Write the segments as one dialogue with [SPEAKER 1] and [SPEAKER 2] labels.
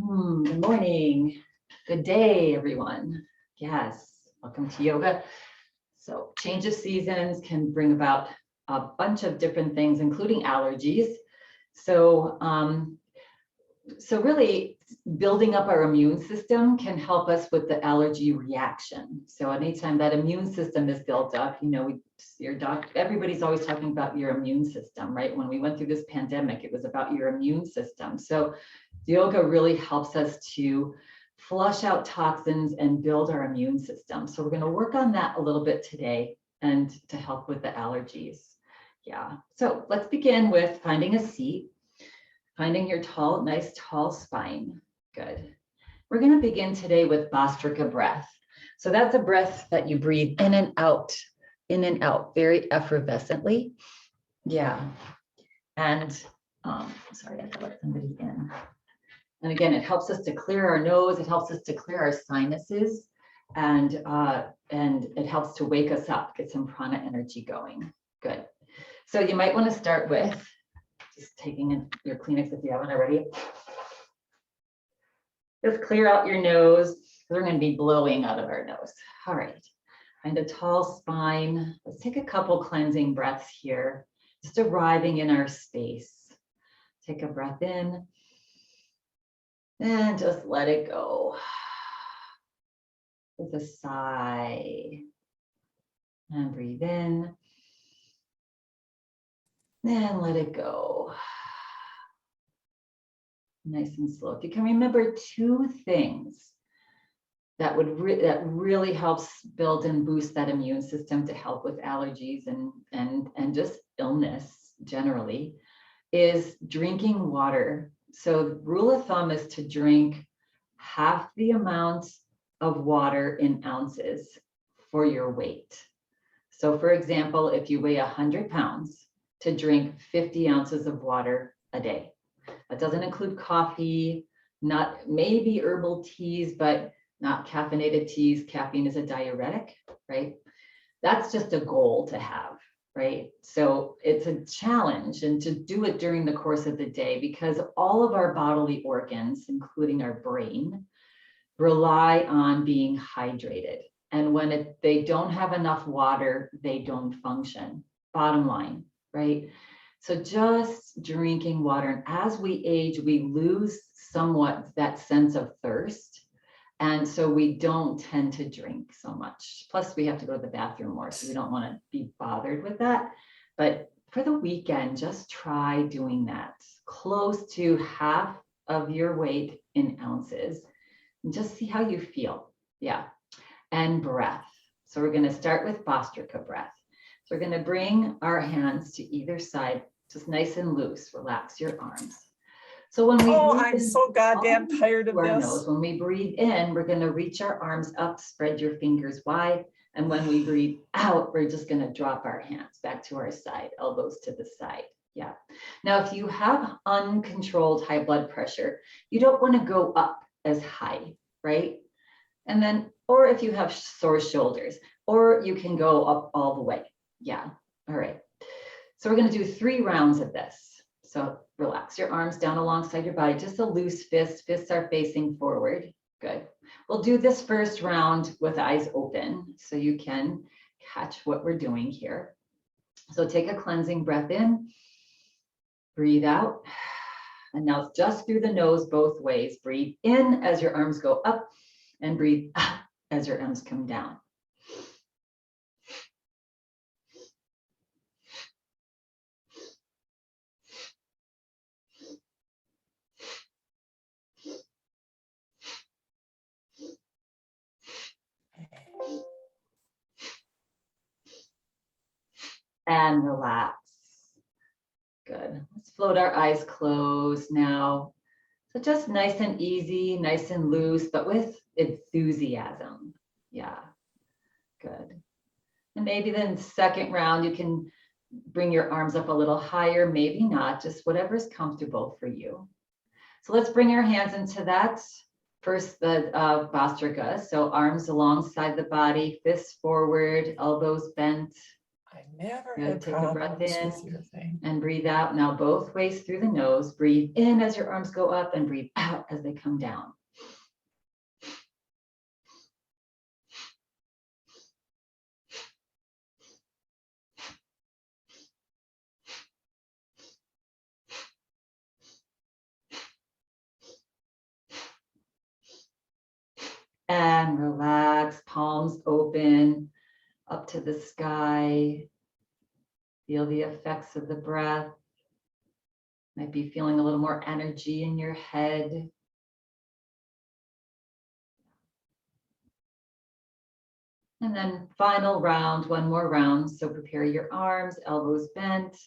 [SPEAKER 1] Good morning. Good day, everyone. Yes, welcome to yoga. So change of seasons can bring about a bunch of different things, including allergies. So, really building up our immune system can help us with the allergy reaction. So anytime that immune system is built up, everybody's always talking about your immune system, right? When we went through this pandemic, it was about your immune system. So yoga really helps us to flush out toxins and build our immune system. So we're going to work on that a little bit today and to help with the allergies. Yeah, so let's begin with finding a seat. Finding your nice tall spine. Good. We're going to begin today with Bhastrika breath. So that's a breath that you breathe in and out, very effervescently. Yeah. And sorry, I have to let somebody in. And again, it helps us to clear our nose. It helps us to clear our sinuses, and it helps to wake us up, get some prana energy going. Good. So you might want to start with just taking your Kleenex if you haven't already. Just clear out your nose. We're going to be blowing out of our nose. All right. Find a tall spine. Let's take a couple cleansing breaths here, just arriving in our space. Take a breath in and just let it go with a sigh. And breathe in and let it go. Nice and slow. If you can remember two things that really helps build and boost that immune system to help with allergies and just illness generally, is drinking water. So the rule of thumb is to drink half the amount of water in ounces for your weight. So for example, if you weigh 100 pounds, to drink 50 ounces of water a day. That doesn't include coffee, not maybe herbal teas, but not caffeinated teas. Caffeine is a diuretic, right? That's just a goal to have, right? So it's a challenge, and to do it during the course of the day, because all of our bodily organs, including our brain, rely on being hydrated. And when they don't have enough water, they don't function. Bottom line, right? So just drinking water. And as we age, we lose somewhat that sense of thirst. And so we don't tend to drink so much. Plus we have to go to the bathroom more, so we don't want to be bothered with that. But for the weekend, just try doing that. Close to half of your weight in ounces. And just see how you feel. Yeah. And breath. So we're going to start with Bhastrika breath. So we're going to bring our hands to either side, just nice and loose. Relax your arms. So when we
[SPEAKER 2] I'm so goddamn tired of this.
[SPEAKER 1] Nose, when we breathe in, we're going to reach our arms up, spread your fingers wide. And when we breathe out, we're just going to drop our hands back to our side, elbows to the side. Yeah. Now, if you have uncontrolled high blood pressure, you don't want to go up as high, right? And then, or if you have sore shoulders, or you can go up all the way. Yeah. All right. So we're going to do 3 rounds of this. So relax your arms down alongside your body, just a loose fist. Fists are facing forward. Good. We'll do this first round with eyes open so you can catch what we're doing here. So take a cleansing breath in, breathe out. And now it's just through the nose both ways. Breathe in as your arms go up and breathe out as your arms come down. And relax. Good. Let's float our eyes closed now. So just nice and easy, nice and loose, but with enthusiasm. Yeah, good. And maybe then second round, you can bring your arms up a little higher, maybe not, just whatever's comfortable for you. So let's bring our hands into that. First, the Bhastrika. So arms alongside the body, fists forward, elbows bent.
[SPEAKER 2] I never
[SPEAKER 1] Good.
[SPEAKER 2] had
[SPEAKER 1] Take a breath
[SPEAKER 2] problems
[SPEAKER 1] in
[SPEAKER 2] with your thing.
[SPEAKER 1] and breathe out. Now both ways through the nose. Breathe in as your arms go up and breathe out as they come down. And relax, palms open up to the sky. Feel the effects of the breath. Might be feeling a little more energy in your head. And then final round, one more round. So prepare your arms, elbows bent,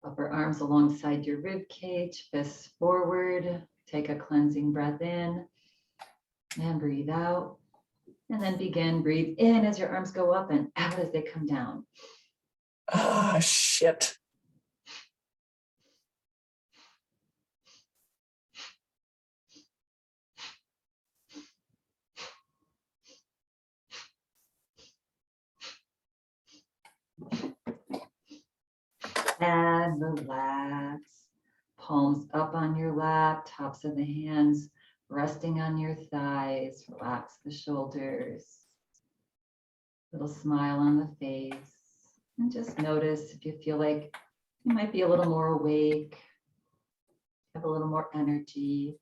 [SPEAKER 1] upper arms alongside your rib cage, fists forward. Take a cleansing breath in and breathe out. And then begin, breathe in as your arms go up and out as they come down.
[SPEAKER 2] Ah, shit.
[SPEAKER 1] And relax. Palms up on your lap, tops of the hands resting on your thighs. Relax the shoulders. Little smile on the face. And just notice if you feel like you might be a little more awake, have a little more energy.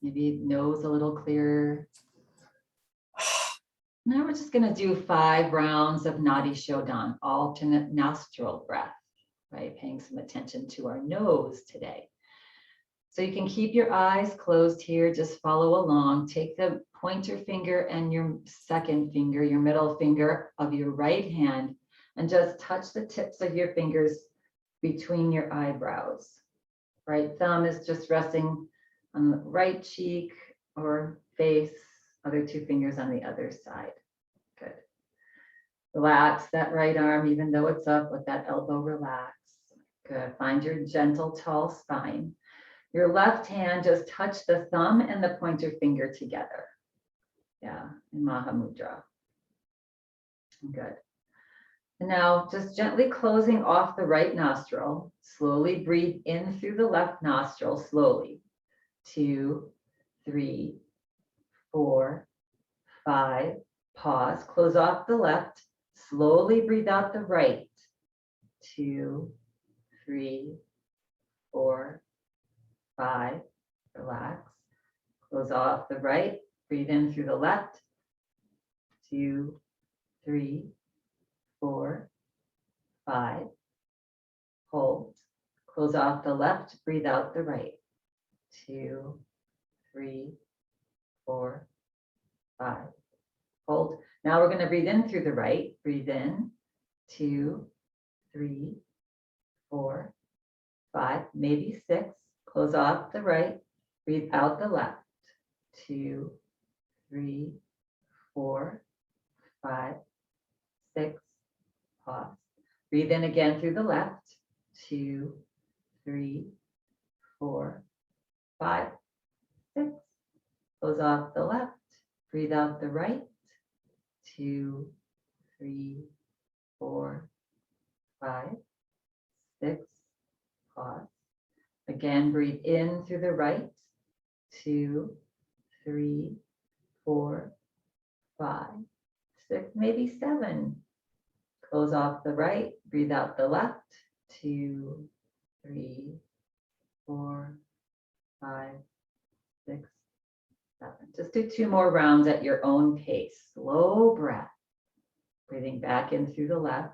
[SPEAKER 1] Maybe nose a little clearer. Now we're just going to do 5 rounds of Nadi Shodhan, alternate nostril breath, right? Paying some attention to our nose today. So you can keep your eyes closed here, just follow along. Take the pointer finger and your second finger, your middle finger of your right hand, and just touch the tips of your fingers between your eyebrows. Right thumb is just resting on the right cheek or face, other 2 fingers on the other side. Good. Relax that right arm, even though it's up, let that elbow relax. Good. Find your gentle, tall spine. Your left hand, just touch the thumb and the pointer finger together. Yeah, in Maha Mudra. Good. And now just gently closing off the right nostril. Slowly breathe in through the left nostril, slowly. 2, 3, 4, 5. Pause, close off the left. Slowly breathe out the right. 2, 3, 4, 5. Relax. Close off the right. Breathe in through the left. 2, 3, 4, 5. Hold. Close off the left. Breathe out the right. 2, 3, 4, 5. Hold. Now we're going to breathe in through the right. Breathe in. 2, 3, 4, 5, maybe 6. Close off the right. Breathe out the left. 2, 3, 4, 5, 6. Pause. Breathe in again through the left. 2, 3, 4, 5, 6. Close off the left. Breathe out the right. 2, 3, 4, 5, 6. Pause. Again, breathe in through the right. 2, 3, 4, 5, 6, maybe 7. Close off the right. Breathe out the left. 2, 3, 4, 5, 6, 7. Just do 2 more rounds at your own pace. Slow breath. Breathing back in through the left.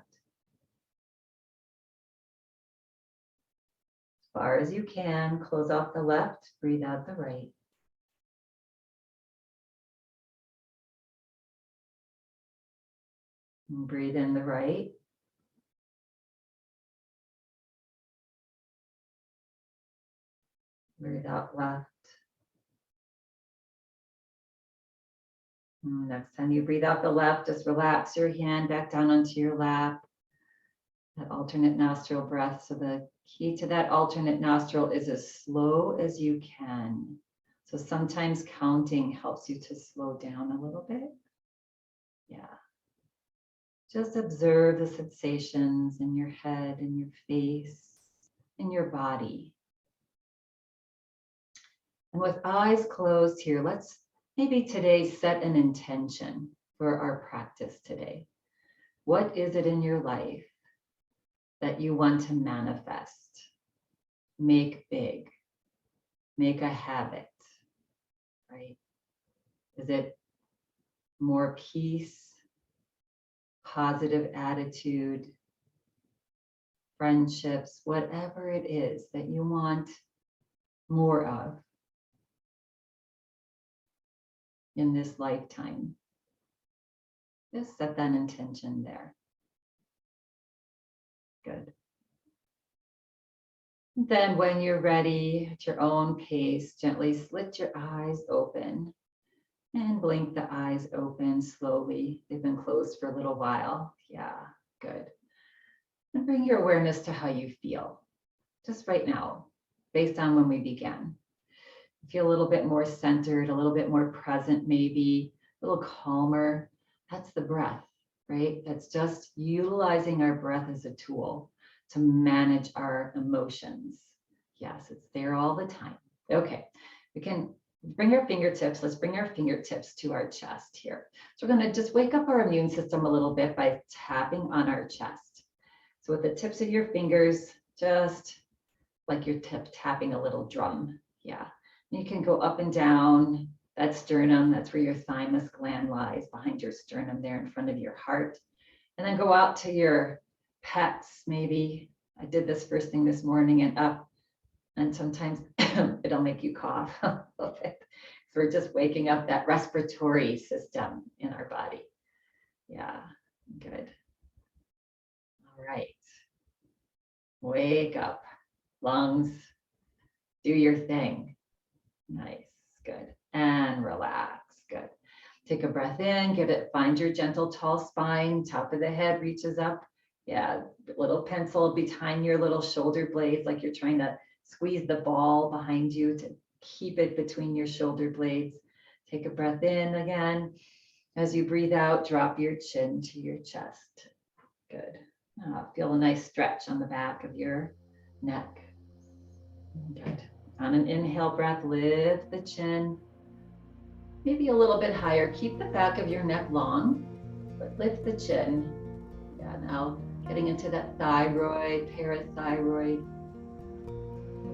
[SPEAKER 1] As far as you can, close off the left. Breathe out the right. And breathe in the right. Breathe out left. And next time you breathe out the left, just relax your hand back down onto your lap. That alternate nostril breath. So the key to that alternate nostril is as slow as you can. So sometimes counting helps you to slow down a little bit. Yeah. Just observe the sensations in your head, in your face, in your body. And with eyes closed here, let's maybe today set an intention for our practice today. What is it in your life that you want to manifest, make big, make a habit, right? Is it more peace, positive attitude, friendships, whatever it is that you want more of in this lifetime? Just set that intention there. Good. Then when you're ready, at your own pace, gently slit your eyes open and blink the eyes open slowly. They've been closed for a little while. Yeah, good. And bring your awareness to how you feel, just right now, based on when we began. Feel a little bit more centered, a little bit more present, maybe a little calmer. That's the breath, right? That's just utilizing our breath as a tool to manage our emotions. Yes, it's there all the time. Okay, we can bring our fingertips. Let's bring our fingertips to our chest here. So we're going to just wake up our immune system a little bit by tapping on our chest. So with the tips of your fingers, just like you're tapping a little drum. Yeah. You can go up and down that sternum. That's where your thymus gland lies, behind your sternum there in front of your heart. And then go out to your pecs, maybe. I did this first thing this morning and up. And sometimes it'll make you cough a little bit. So we're just waking up that respiratory system in our body. Yeah, good. All right. Wake up. Lungs, do your thing. Nice, good. And relax, good. Take a breath in, find your gentle tall spine, top of the head reaches up. Yeah, little pencil behind your little shoulder blades, like you're trying to squeeze the ball behind you to keep it between your shoulder blades. Take a breath in again. As you breathe out, drop your chin to your chest. Good. Feel a nice stretch on the back of your neck. Good. On an inhale breath, lift the chin, maybe a little bit higher. Keep the back of your neck long, but lift the chin. Yeah, now getting into that thyroid, parathyroid.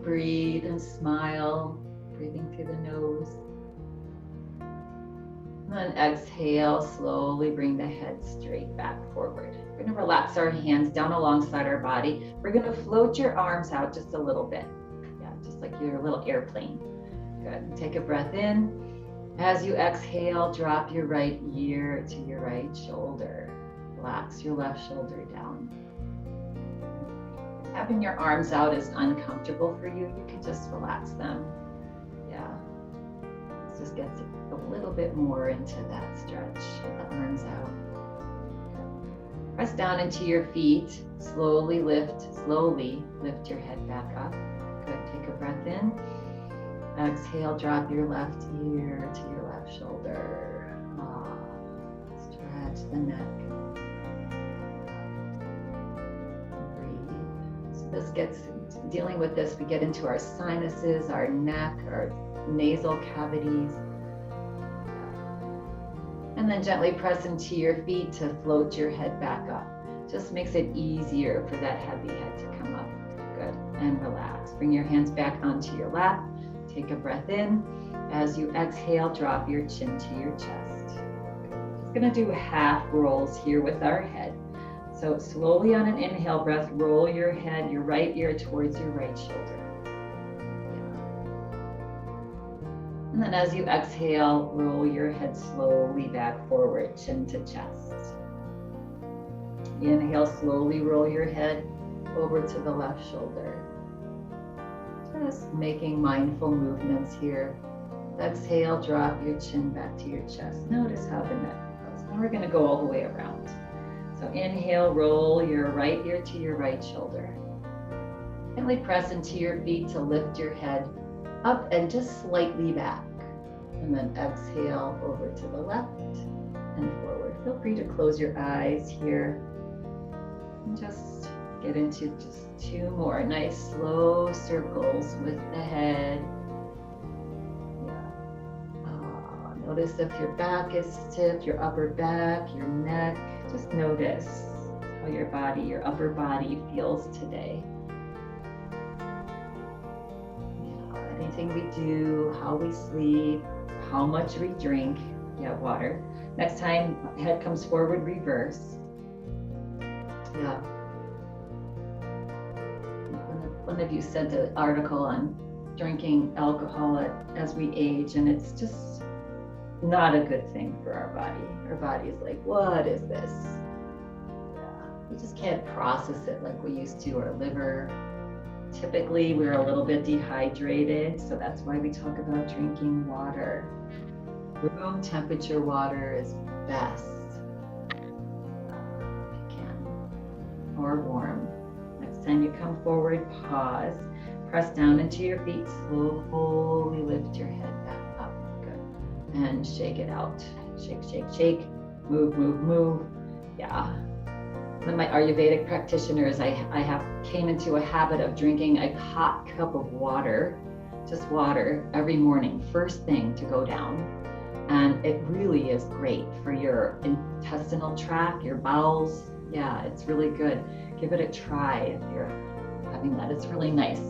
[SPEAKER 1] Breathe and smile, breathing through the nose. And then exhale, slowly bring the head straight back forward. We're going to relax our hands down alongside our body. We're going to float your arms out just a little bit. Just like your little airplane. Good. Take a breath in. As you exhale, drop your right ear to your right shoulder. Relax your left shoulder down. Having your arms out is uncomfortable for you. You can just relax them. Yeah. Let's just get a little bit more into that stretch with the arms out. Press down into your feet. Slowly lift your head back up. Good. Take a breath in. Exhale, drop your left ear to your left shoulder. Stretch the neck. Breathe. So this gets, dealing with this, we get into our sinuses, our neck, our nasal cavities. And then gently press into your feet to float your head back up. Just makes it easier for that heavy head to come up. Good. And relax. Bring your hands back onto your lap. Take a breath in. As you exhale, drop your chin to your chest. Just going to do half rolls here with our head. So slowly on an inhale breath, roll your head, your right ear towards your right shoulder. And then as you exhale, roll your head slowly back forward, chin to chest. Inhale, slowly roll your head over to the left shoulder. Just making mindful movements here. Exhale, drop your chin back to your chest. Notice how the neck goes. Now we're going to go all the way around. So inhale, roll your right ear to your right shoulder. Gently press into your feet to lift your head up and just slightly back. And then exhale over to the left and forward. feel free to close your eyes here and just get into just 2 more nice slow circles with the head. Notice if your back is stiff, your upper back, your neck. Just notice how your body, your upper body feels today. Anything we do, how we sleep, how much we drink. Yeah, water. Next time, head comes forward, reverse. Yeah. One of you sent an article on drinking alcohol as we age, and it's just not a good thing for our body. Our body is like, what is this? Yeah. We just can't process it like we used to, our liver. Typically, we're a little bit dehydrated, so that's why we talk about drinking water. Room temperature water is best, if you can, or warm. Next time you come forward, pause, press down into your feet, slowly lift your head back up, good, and shake it out. Shake, shake, shake, move, move, move. Yeah. One of my Ayurvedic practitioners, I came into a habit of drinking a hot cup of water, just water, every morning, first thing to go down. And it really is great for your intestinal tract, your bowels. Yeah, it's really good. Give it a try if you're having that. It's really nice.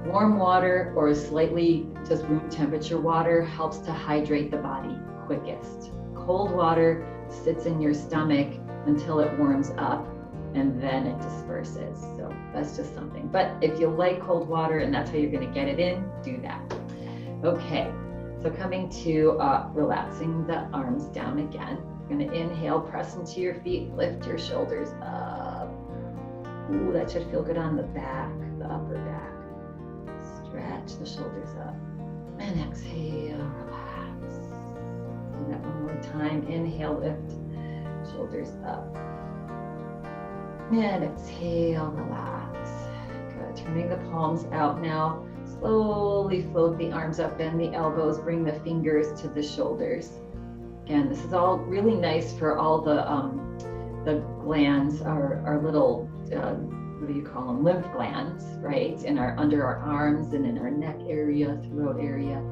[SPEAKER 1] Warm water or slightly just room temperature water helps to hydrate the body quickest. Cold water sits in your stomach until it warms up, and then it disperses. So that's just something. But if you like cold water and that's how you're going to get it in, do that. Okay, so coming to relaxing the arms down again. You're going to inhale, press into your feet, lift your shoulders up. Ooh, that should feel good on the back, the upper back. Stretch the shoulders up. And exhale, relax. Do that one more time. Inhale, lift, shoulders up. And exhale, relax. Good. Turning the palms out now. Slowly float the arms up, bend the elbows, bring the fingers to the shoulders. Again, this is all really nice for all the glands, our little, what do you call them? Lymph glands, right? Under our arms and in our neck area, throat area.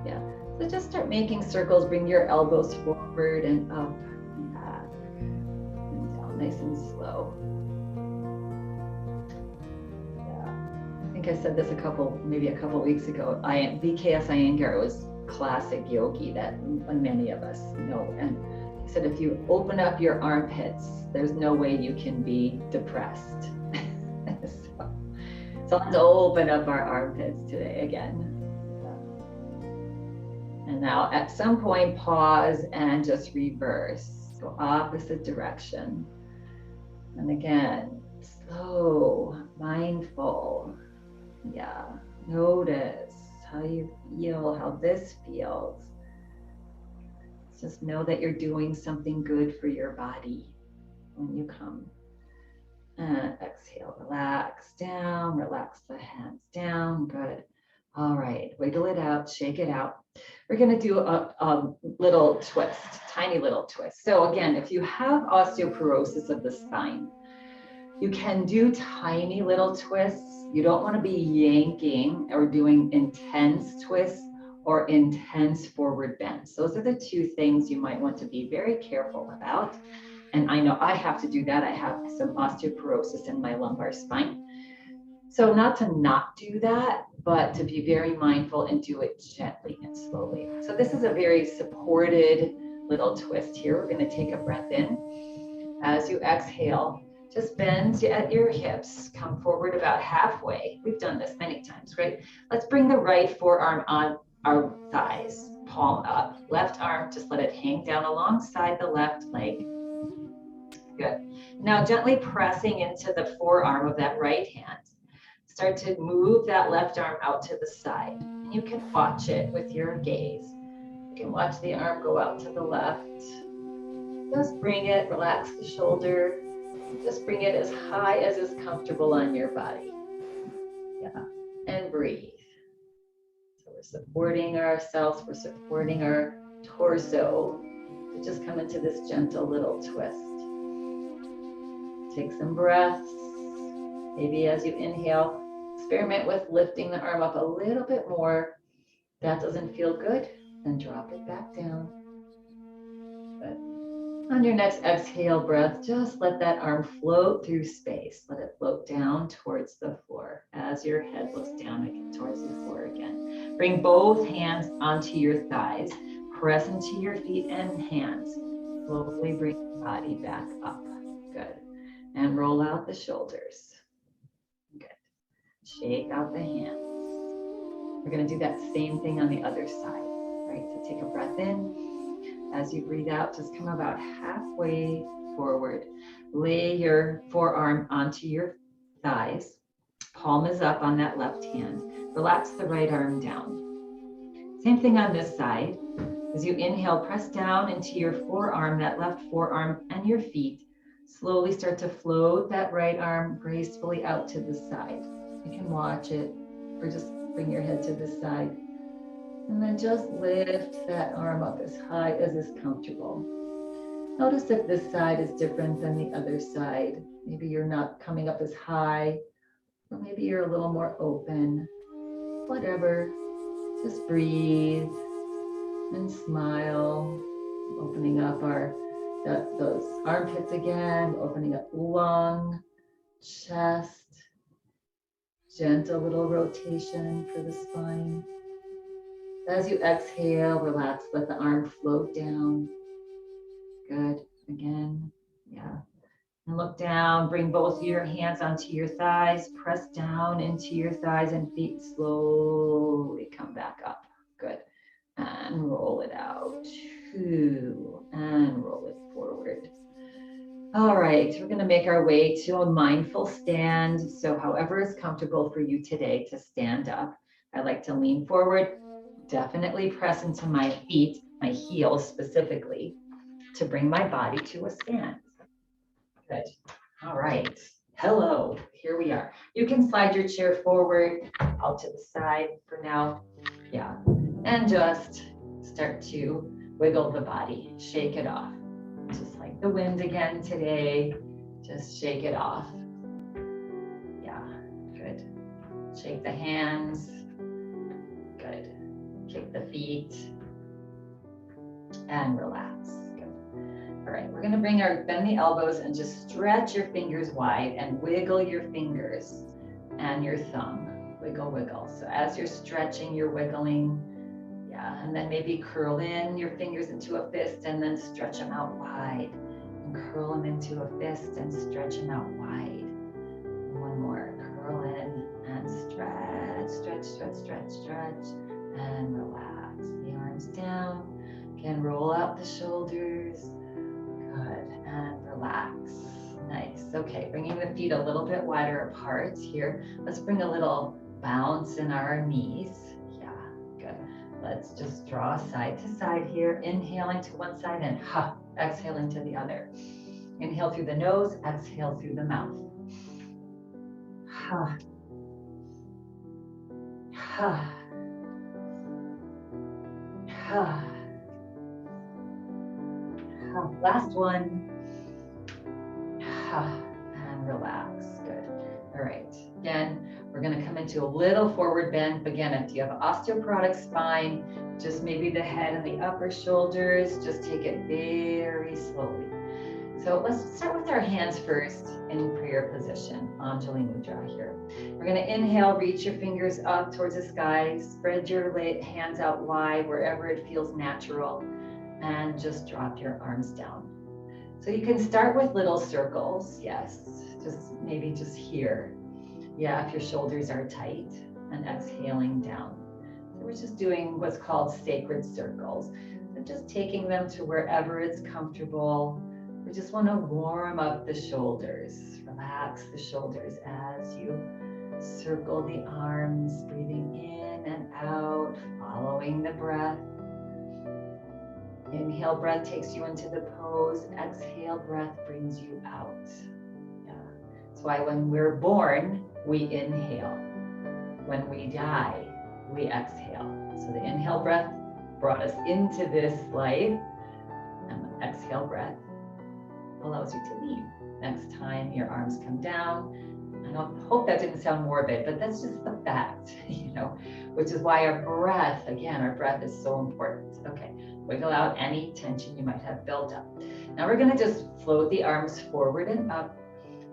[SPEAKER 1] Yeah. So just start making circles. Bring your elbows forward and up and back and down, nice and slow. I said this maybe a couple weeks ago. BKS Iyengar was classic yogi that many of us know. And he said, if you open up your armpits, there's no way you can be depressed. So let's open up our armpits today again. And now at some point, pause and just reverse. Go opposite direction. And again, slow, mindful. Yeah, notice how you feel, how this feels. Just know that you're doing something good for your body when you come. And exhale, relax down, relax the hands down, good. All right, wiggle it out, shake it out. We're gonna do a little twist, tiny little twist. So again, if you have osteoporosis of the spine, you can do tiny little twists. You don't want to be yanking or doing intense twists or intense forward bends. Those are the two things you might want to be very careful about. And I know I have to do that. I have some osteoporosis in my lumbar spine. So not to not do that, but to be very mindful and do it gently and slowly. So this is a very supported little twist here. We're going to take a breath in. As you exhale, just bend at your hips, come forward about halfway. We've done this many times, right? Let's bring the right forearm on our thighs, palm up. Left arm, just let it hang down alongside the left leg. Good. Now gently pressing into the forearm of that right hand. Start to move that left arm out to the side. And you can watch it with your gaze. You can watch the arm go out to the left. Just bring it, relax the shoulder. Just bring it as high as is comfortable on your body. Yeah, and breathe. So we're supporting ourselves, we're supporting our torso. Just come into this gentle little twist. Take some breaths. Maybe as you inhale, experiment with lifting the arm up a little bit more. If that doesn't feel good, then drop it back down. Good. On your next exhale breath, just let that arm float through space. Let it float down towards the floor as your head looks down again towards the floor again. Bring both hands onto your thighs. Press into your feet and hands. Slowly bring the body back up. Good. And roll out the shoulders. Good. Shake out the hands. We're going to do that same thing on the other side, right? So take a breath in. As you breathe out, just come about halfway forward. Lay your forearm onto your thighs. Palm is up on that left hand. Relax the right arm down. Same thing on this side. As you inhale, press down into your forearm, that left forearm, and your feet. Slowly start to float that right arm gracefully out to the side. You can watch it, or just bring your head to the side. And then just lift that arm up as high as is comfortable. Notice if this side is different than the other side. Maybe you're not coming up as high, or maybe you're a little more open. Whatever, just breathe and smile, opening up those armpits again, opening up lung, chest, gentle little rotation for the spine. As you exhale, relax, let the arm float down. Good, again, yeah. And look down, bring both your hands onto your thighs, press down into your thighs and feet, slowly come back up. Good, and roll it out, 2, and roll it forward. All right, we're gonna make our way to a mindful stand. So however is comfortable for you today to stand up. I like to lean forward, definitely press into my feet, my heels specifically, to bring my body to a stand. Good. All right. Hello. Here we are. You can slide your chair forward, out to the side for now. Yeah. And just start to wiggle the body, shake it off. Just like the wind again today. Just shake it off. Yeah. Good. Shake the hands. Good. Kick the feet and relax. Good. All right, we're gonna bend the elbows and just stretch your fingers wide and wiggle your fingers and your thumb. Wiggle, wiggle. So as you're stretching, you're wiggling. Yeah, and then maybe curl in your fingers into a fist and then stretch them out wide. And curl them into a fist and stretch them out wide. And one more, curl in and stretch, stretch, stretch, stretch, stretch. And relax the arms down. Again, roll out the shoulders. Good, and relax. Nice. Okay, bringing the feet a little bit wider apart here. Let's bring a little bounce in our knees. Yeah, good. Let's just draw side to side here. Inhaling to one side and exhaling to the other. Inhale through the nose, exhale through the mouth. Last one. And relax. Good. All right. Again, we're going to come into a little forward bend. Again, if you have an osteoporotic spine, just maybe the head and the upper shoulders, just take it very slowly. So let's start with our hands first in prayer position, Anjali Mudra here. We're going to inhale, reach your fingers up towards the sky, spread your hands out wide wherever it feels natural, and just drop your arms down. So you can start with little circles, yes, maybe just here. Yeah, if your shoulders are tight, and exhaling down. So we're just doing what's called sacred circles. So just taking them to wherever it's comfortable. We just want to warm up the shoulders. Relax the shoulders as you circle the arms, breathing in and out, following the breath. Inhale, breath takes you into the pose. Exhale, breath brings you out. Yeah. That's why when we're born, we inhale. When we die, we exhale. So the inhale breath brought us into this life. And when exhale breath allows you to leave. Next time your arms come down, I don't hope that didn't sound morbid, but that's just the fact, which is why our breath is so important. Okay, wiggle out any tension you might have built up. Now we're gonna just float the arms forward and up.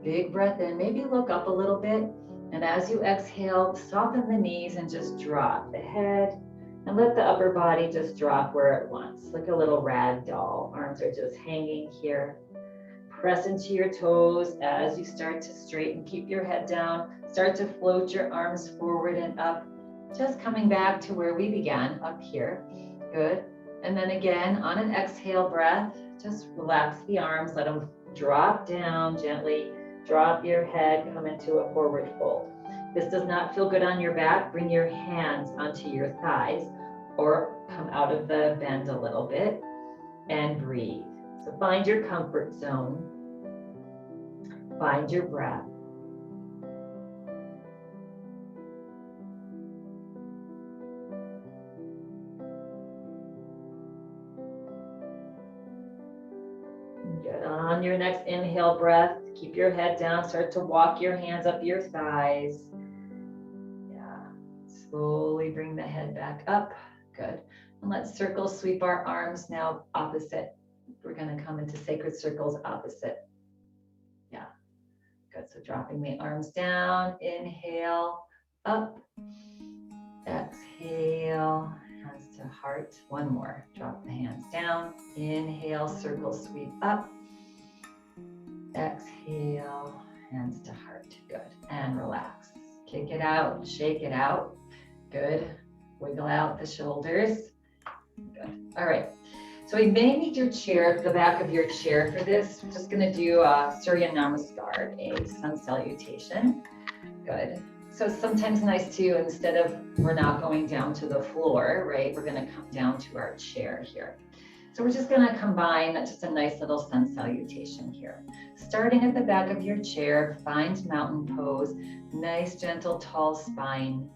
[SPEAKER 1] Big breath in, maybe look up a little bit. And as you exhale, soften the knees and just drop the head and let the upper body just drop where it wants, like a little rag doll. Arms are just hanging here. Press into your toes as you start to straighten. Keep your head down. Start to float your arms forward and up. Just coming back to where we began, up here. Good. And then again, on an exhale breath, just relax the arms. Let them drop down gently. Drop your head, come into a forward fold. This does not feel good on your back. Bring your hands onto your thighs or come out of the bend a little bit and breathe. So find your comfort zone. Find your breath. Good. On your next inhale breath, keep your head down. Start to walk your hands up your thighs. Yeah. Slowly bring the head back up. Good. And let's circle sweep our arms now opposite. We're going to come into sacred circles opposite. Yeah. Good. So dropping the arms down. Inhale, up. Exhale, hands to heart. One more. Drop the hands down. Inhale, circle sweep up. Exhale, hands to heart. Good. And relax. Kick it out. Shake it out. Good. Wiggle out the shoulders. Good. All right. So we may need your chair, the back of your chair for this. We're just going to do a Surya Namaskar, a sun salutation. Good. So sometimes nice too, instead of we're not going down to the floor, right? We're going to come down to our chair here. So we're just going to combine just a nice little sun salutation here. Starting at the back of your chair, find mountain pose, nice, gentle, tall spine.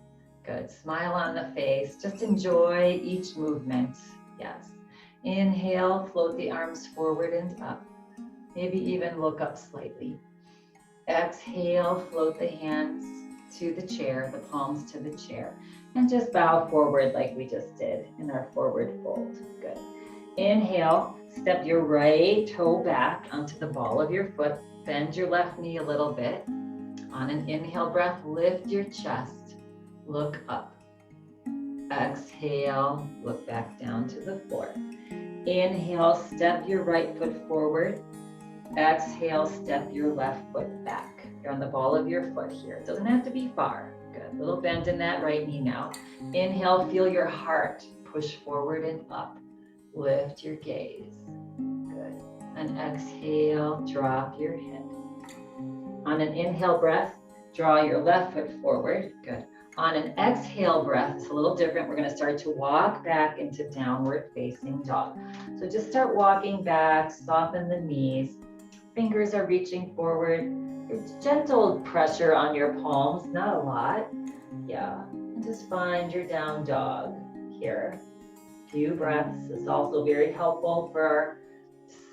[SPEAKER 1] Good. Smile on the face. Just enjoy each movement. Yes. Inhale, float the arms forward and up. Maybe even look up slightly. Exhale, float the hands to the chair, the palms to the chair, and just bow forward like we just did in our forward fold. Good. Inhale, step your right toe back onto the ball of your foot. Bend your left knee a little bit. On an inhale breath, lift your chest. Look up. Exhale, look back down to the floor. Inhale, step your right foot forward. Exhale, step your left foot back. You're on the ball of your foot here. It doesn't have to be far. Good. Little bend in that right knee now. Inhale, feel your heart push forward and up. Lift your gaze. Good. And exhale, drop your head. On an inhale breath, draw your left foot forward. Good. On an exhale breath, it's a little different. We're going to start to walk back into downward facing dog. So just start walking back, soften the knees. Fingers are reaching forward. It's gentle pressure on your palms, not a lot. Yeah. And just find your down dog here. Few breaths is also very helpful for our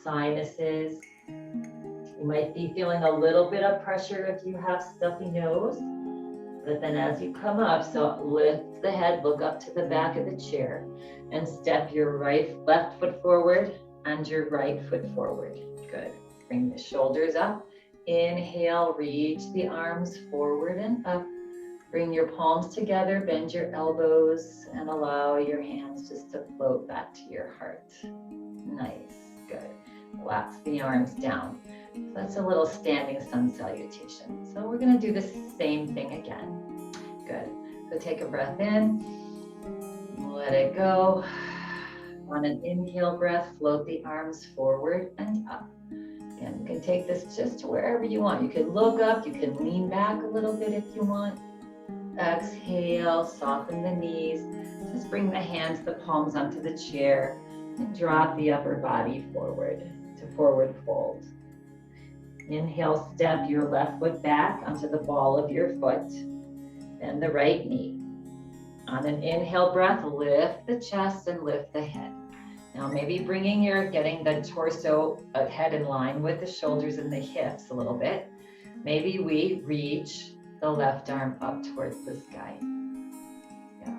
[SPEAKER 1] sinuses. You might be feeling a little bit of pressure if you have stuffy nose. But then as you come up, so lift the head, look up to the back of the chair, and step your left foot forward and your right foot forward. Good. Bring the shoulders up. Inhale, reach the arms forward and up. Bring your palms together, bend your elbows, and allow your hands just to float back to your heart. Nice. Good. Relax the arms down. So that's a little standing sun salutation. So we're going to do the same thing again. Good. So take a breath in. Let it go. On an inhale breath, float the arms forward and up. Again, you can take this just to wherever you want. You can look up. You can lean back a little bit if you want. Exhale, soften the knees. Just bring the hands, the palms onto the chair and drop the upper body forward to forward fold. Inhale, step your left foot back onto the ball of your foot, bend the right knee. On an inhale breath, lift the chest and lift the head. Now maybe getting the torso head in line with the shoulders and the hips a little bit. Maybe we reach the left arm up towards the sky. Yeah.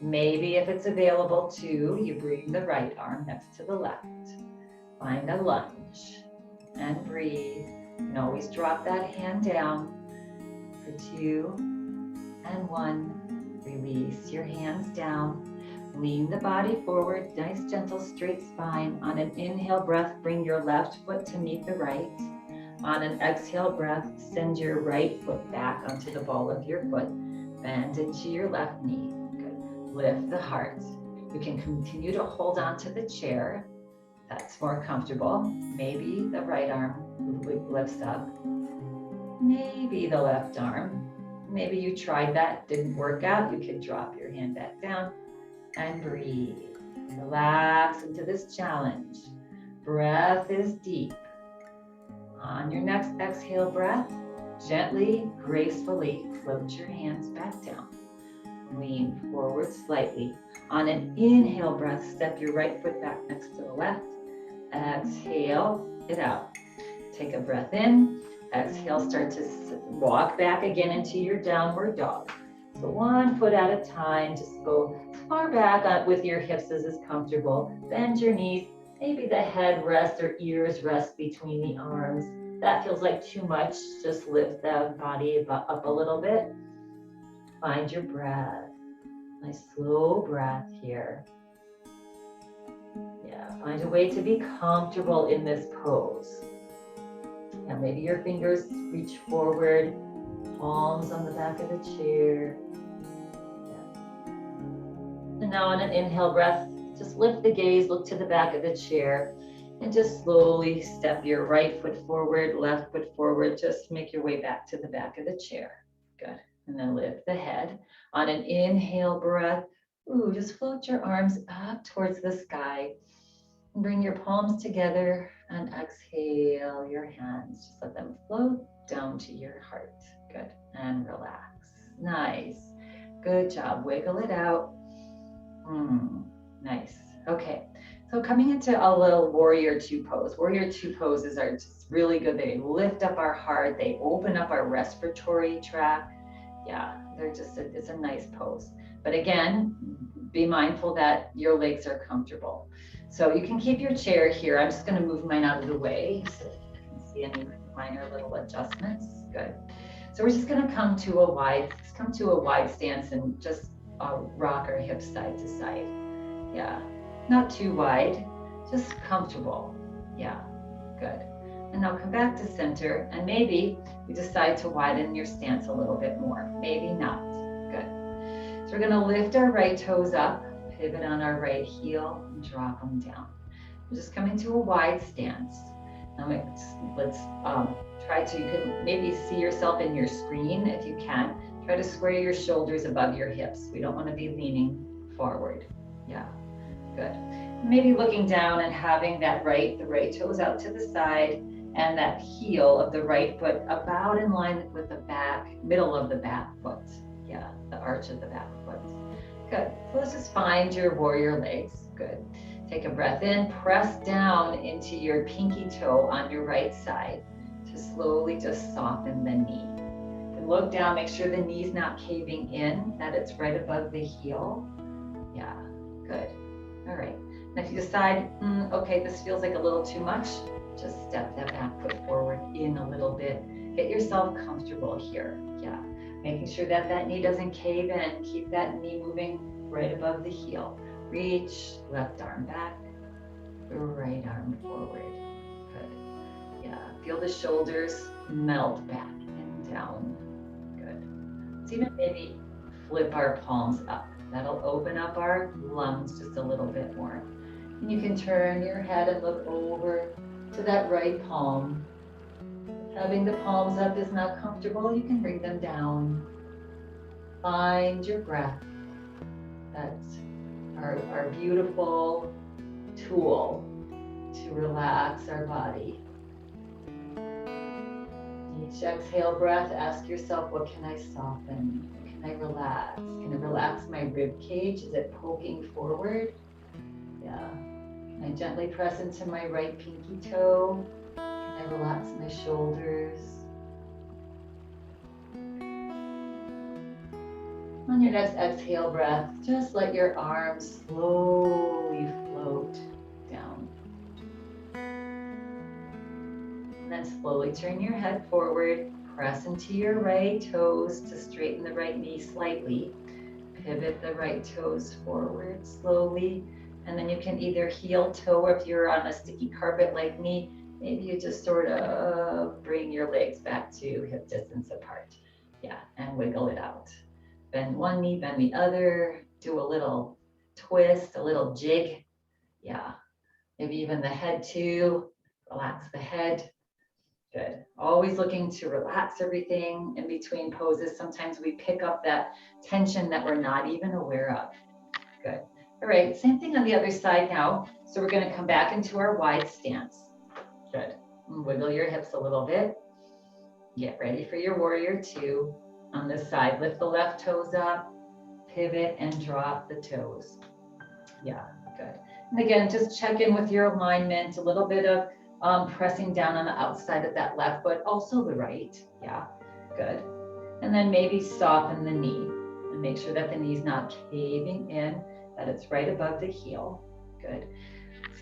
[SPEAKER 1] Maybe if it's available too, you bring the right arm next to the left. Find a lunge and breathe. You can always drop that hand down for 2 and 1. Release your hands down. Lean the body forward, nice gentle straight spine. On an inhale breath, bring your left foot to meet the right. On an exhale breath, send your right foot back onto the ball of your foot. Bend into your left knee. Good. Lift the heart. You can continue to hold on to the chair. That's more comfortable. Maybe the right arm lifts up. Maybe the left arm. Maybe you tried that, didn't work out. You can drop your hand back down and breathe. Relax into this challenge. Breath is deep. On your next exhale breath, gently, gracefully float your hands back down. Lean forward slightly. On an inhale breath, step your right foot back next to the left. Exhale it out. Take a breath in. Exhale, start to walk back again into your downward dog. So 1 foot at a time, just go as far back with your hips as is comfortable. Bend your knees. Maybe the head rests or ears rest between the arms. That feels like too much. Just lift the body up a little bit. Find your breath. Nice slow breath here. Yeah, find a way to be comfortable in this pose. Now maybe your fingers reach forward, palms on the back of the chair. Yeah. And now on an inhale breath, just lift the gaze, look to the back of the chair, and just slowly step your right foot forward, left foot forward. Just make your way back to the back of the chair. Good. And then lift the head. On an inhale breath, just float your arms up towards the sky. Bring your palms together and exhale your hands. Just let them float down to your heart. Good. And relax. Nice. Good job. Wiggle it out. Nice. Okay. So coming into a little warrior 2 pose. Warrior 2 poses are just really good. They lift up our heart. They open up our respiratory tract. Yeah, it's a nice pose. But again, be mindful that your legs are comfortable. So you can keep your chair here. I'm just going to move mine out of the way so you can see any minor little adjustments. Good. So we're just going to come to a wide stance and just rock our hips side to side. Yeah, not too wide, just comfortable. Yeah, good. And now come back to center, and maybe you decide to widen your stance a little bit more. Maybe not. Good. So we're going to lift our right toes up, pivot on our right heel, and drop them down. We're just coming to a wide stance. Now let's try to, you can maybe see yourself in your screen if you can. Try to square your shoulders above your hips. We don't want to be leaning forward. Yeah, good. Maybe looking down and having the right toes out to the side, and that heel of the right foot about in line with the middle of the back foot. Yeah, the arch of the back foot. Good. So let's just find your warrior legs. Good. Take a breath in, press down into your pinky toe on your right side to slowly just soften the knee. And look down, make sure the knee's not caving in, that it's right above the heel. Yeah, good. All right. And if you decide, okay, this feels like a little too much, just step that back foot forward in a little bit. Get yourself comfortable here. Yeah. Making sure that that knee doesn't cave in. Keep that knee moving right above the heel. Reach, left arm back, right arm forward. Good. Yeah. Feel the shoulders melt back and down. Good. Let's even maybe flip our palms up. That'll open up our lungs just a little bit more. And you can turn your head and look over to that right palm. If having the palms up is not comfortable, you can bring them down. Find your breath. That's our beautiful tool to relax our body. Each exhale breath, ask yourself, what can I soften? What can I relax? Can I relax my rib cage? Is it poking forward? Yeah. I gently press into my right pinky toe. Can I relax my shoulders? On your next exhale breath, just let your arms slowly float down. And then slowly turn your head forward, press into your right toes to straighten the right knee slightly. Pivot the right toes forward slowly. And then you can either heel toe, or if you're on a sticky carpet like me, maybe you just sort of bring your legs back to hip distance apart. Yeah, and wiggle it out. Bend one knee, bend the other, do a little twist, a little jig. Yeah, maybe even the head too. Relax the head. Good. Always looking to relax everything in between poses. Sometimes we pick up that tension that we're not even aware of. Good. All right, same thing on the other side now. So we're going to come back into our wide stance. Good. And wiggle your hips a little bit. Get ready for your warrior two. On this side, lift the left toes up, pivot and drop the toes. Yeah, good. And again, just check in with your alignment, a little bit of pressing down on the outside of that left foot, also the right. Yeah, good. And then maybe soften the knee and make sure that the knee's not caving in, that it's right above the heel. Good.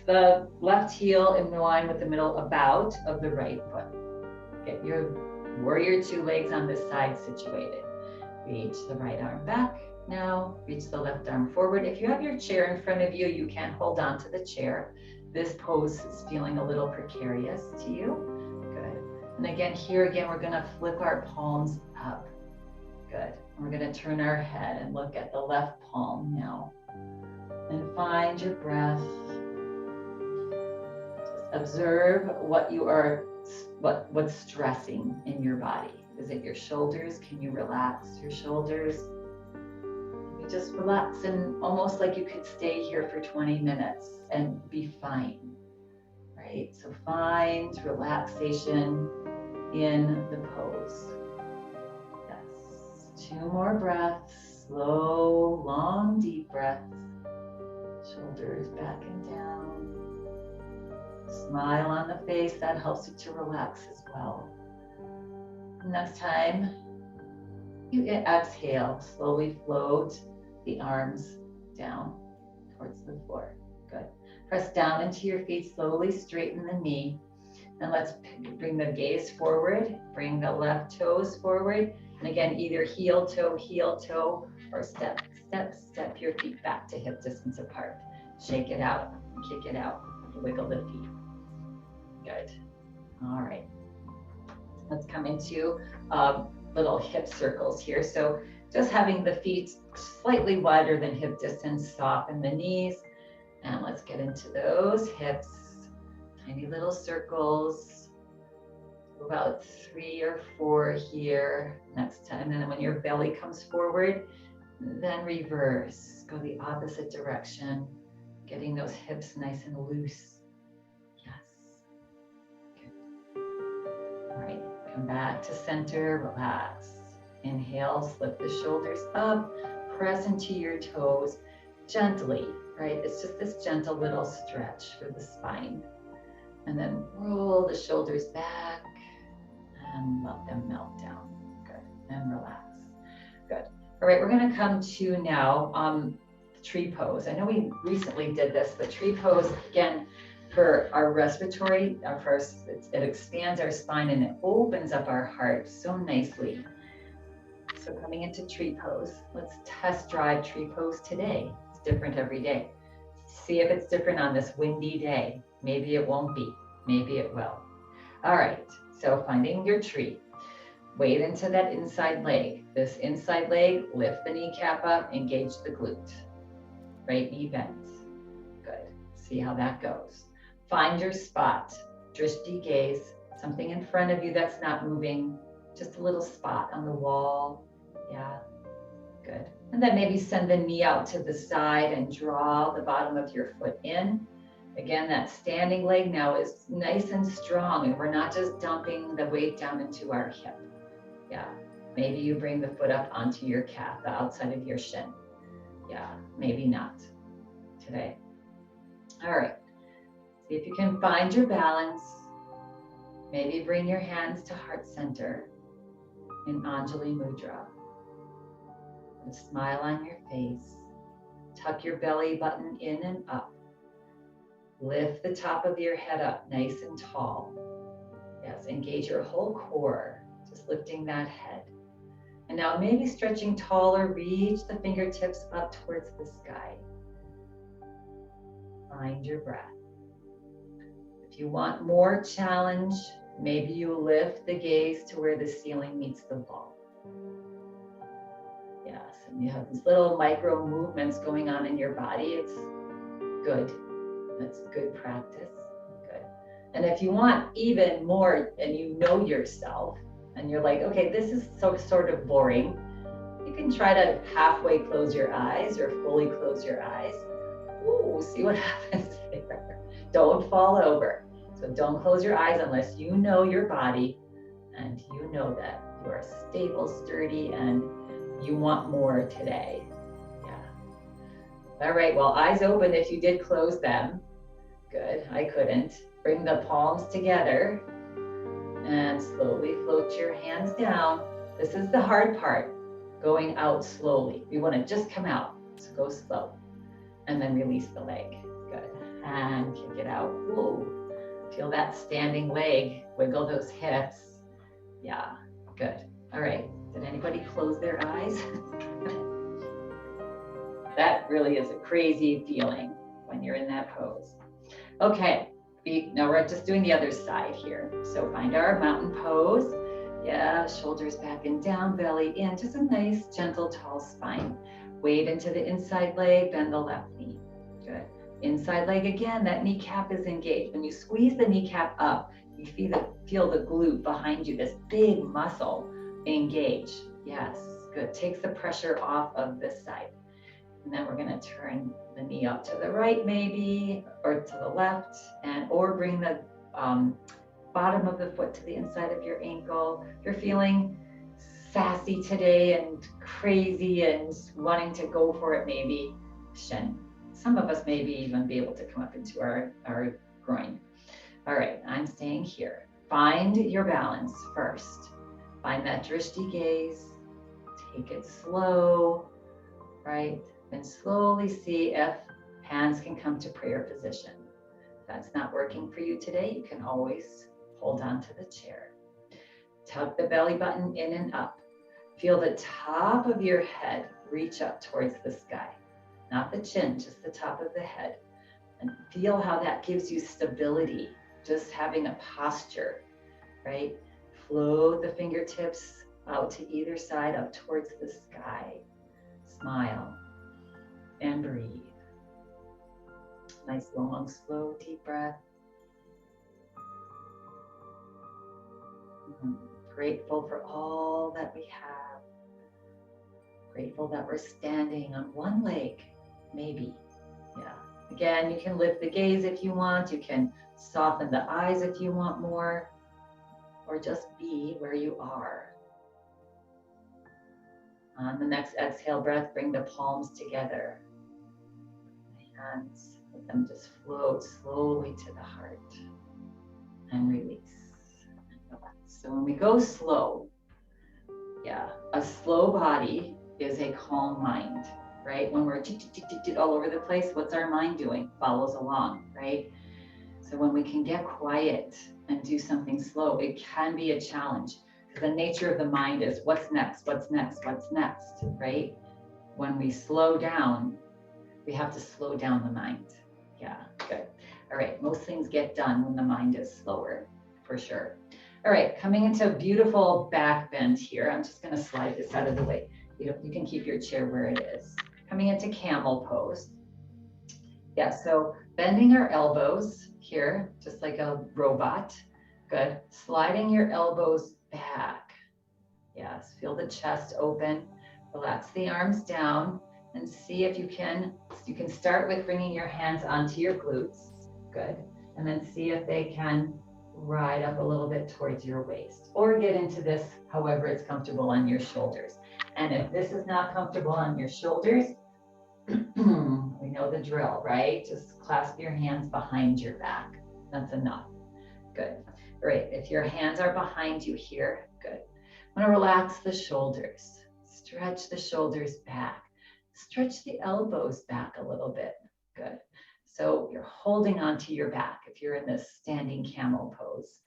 [SPEAKER 1] The left heel in line with the middle about of the right foot. Get your warrior two legs on this side situated. Reach the right arm back. Now reach the left arm forward. If you have your chair in front of you, you can hold on to the chair. This pose is feeling a little precarious to you. Good. And again, here again, we're going to flip our palms up. Good. And we're going to turn our head and look at the left palm now. And find your breath. Just observe what you are, what's stressing in your body. Is it your shoulders? Can you relax your shoulders? You just relax, and almost like you could stay here for 20 minutes and be fine, right? So find relaxation in the pose. Yes, 2 more breaths, slow, long, deep breaths. Shoulders back and down. Smile on the face, that helps you to relax as well. Next time you exhale, slowly float the arms down towards the floor. Good. Press down into your feet, slowly straighten the knee. And let's bring the gaze forward, bring the left toes forward. And again, either heel toe, or step your feet back to hip distance apart. Shake it out, kick it out, wiggle the feet. Good. All right. Let's come into little hip circles here. So just having the feet slightly wider than hip distance, soften the knees. And let's get into those hips. Tiny little circles. About 3 or 4 here. Next time. And then when your belly comes forward, then reverse. Go the opposite direction. Getting those hips nice and loose. All right, come back to center, relax. Inhale, slip the shoulders up, press into your toes gently, right? It's just this gentle little stretch for the spine. And then roll the shoulders back and let them melt down. Good, and relax. Good. All right, we're gonna come to now tree pose. I know we recently did this, but tree pose, again, for our respiratory, it expands our spine and it opens up our heart so nicely. So coming into tree pose, let's test drive tree pose today. It's different every day. See if it's different on this windy day. Maybe it won't be, maybe it will. All right, so finding your tree. Weight into that inside leg. This inside leg, lift the kneecap up, engage the glute. Right knee bends. Good, see how that goes. Find your spot, drishti gaze, something in front of you that's not moving, just a little spot on the wall. Yeah, good. And then maybe send the knee out to the side and draw the bottom of your foot in. Again, that standing leg now is nice and strong, and we're not just dumping the weight down into our hip. Yeah, maybe you bring the foot up onto your calf, the outside of your shin. Yeah, maybe not today. All right. See if you can find your balance. Maybe bring your hands to heart center in Anjali Mudra. And smile on your face. Tuck your belly button in and up. Lift the top of your head up nice and tall. Yes, engage your whole core, just lifting that head. And now maybe stretching taller, reach the fingertips up towards the sky. Find your breath. If you want more challenge, maybe you lift the gaze to where the ceiling meets the wall. Yes, and you have these little micro movements going on in your body. It's good. That's good practice. Good. And if you want even more and you know yourself and you're like, okay, this is sort of boring, you can try to halfway close your eyes or fully close your eyes. Ooh, see what happens there. Don't fall over. So don't close your eyes unless you know your body and you know that you are stable, sturdy, and you want more today. Yeah. All right, well, eyes open if you did close them. Good, I couldn't. Bring the palms together and slowly float your hands down. This is the hard part, going out slowly. We want to just come out, so go slow. And then release the leg. Good, and kick it out. Ooh. Feel that standing leg, wiggle those hips. Yeah, good. All right, did anybody close their eyes? That really is a crazy feeling when you're in that pose. Okay, now we're just doing the other side here. So find our mountain pose. Yeah, shoulders back and down, belly in, just a nice, gentle, tall spine. Weight into the inside leg, bend the left knee. Good. Inside leg again, that kneecap is engaged. When you squeeze the kneecap up, you feel the glute behind you, this big muscle engage. Yes, good. Takes the pressure off of this side. And then we're gonna turn the knee up to the right maybe, or to the left, or bring the bottom of the foot to the inside of your ankle. If you're feeling sassy today and crazy and wanting to go for it maybe, shin. Some of us maybe even be able to come up into our groin. All right, I'm staying here. Find your balance first. Find that drishti gaze. Take it slow, right? And slowly see if hands can come to prayer position. If that's not working for you today, you can always hold on to the chair. Tuck the belly button in and up. Feel the top of your head reach up towards the sky. Not the chin, just the top of the head. And feel how that gives you stability, just having a posture, right? Float the fingertips out to either side, up towards the sky. Smile and breathe. Nice, long, slow, deep breath. Grateful for all that we have. Grateful that we're standing on one leg. Maybe, yeah. Again, you can lift the gaze if you want. You can soften the eyes if you want more, or just be where you are. On the next exhale breath, bring the palms together. Hands, let them just float slowly to the heart and release. So when we go slow, yeah, a slow body is a calm mind. Right? When we're all over the place, what's our mind doing? Follows along, right? So when we can get quiet and do something slow, it can be a challenge. The nature of the mind is what's next, what's next, what's next, right? When we slow down, we have to slow down the mind. Yeah, good. All right, most things get done when the mind is slower, for sure. All right, coming into a beautiful back bend here. I'm just gonna slide this out of the way. You can keep your chair where it is. Coming into camel pose. Yeah, so bending our elbows here, just like a robot. Good. Sliding your elbows back. Yes, feel the chest open. Relax the arms down and see if you can start with bringing your hands onto your glutes. Good. And then see if they can ride up a little bit towards your waist, or get into this however it's comfortable on your shoulders. And if this is not comfortable on your shoulders, we know the drill, right? Just clasp your hands behind your back. That's enough. Good. All right, if your hands are behind you here, good. I'm gonna relax the shoulders. Stretch the shoulders back. Stretch the elbows back a little bit. Good. So you're holding onto your back if you're in this standing camel pose.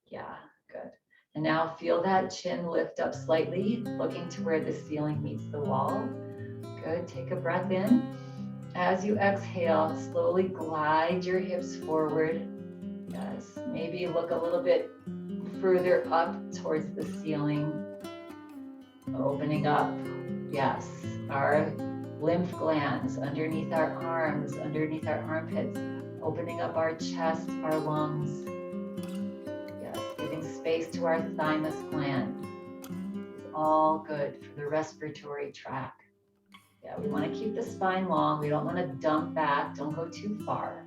[SPEAKER 1] Yeah, good. And now feel that chin lift up slightly, looking to where the ceiling meets the wall. Good, take a breath in. As you exhale, slowly glide your hips forward. Yes, maybe look a little bit further up towards the ceiling. Opening up, yes, our lymph glands underneath our arms, underneath our armpits, opening up our chest, our lungs. Yes, giving space to our thymus gland. It's all good for the respiratory tract. Yeah, we want to keep the spine long. We don't want to dump back. Don't go too far.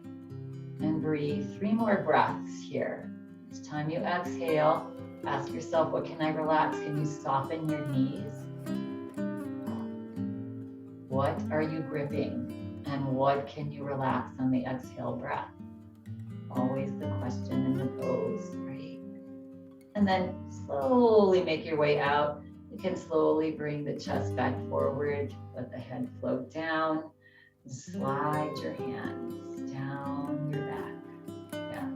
[SPEAKER 1] And breathe. 3 more breaths here. Each time you exhale, ask yourself, what can I relax? Can you soften your knees? What are you gripping? And what can you relax on the exhale breath? Always the question in the pose, right? And then slowly make your way out. You can slowly bring the chest back forward, let the head float down, slide your hands down your back. Yeah.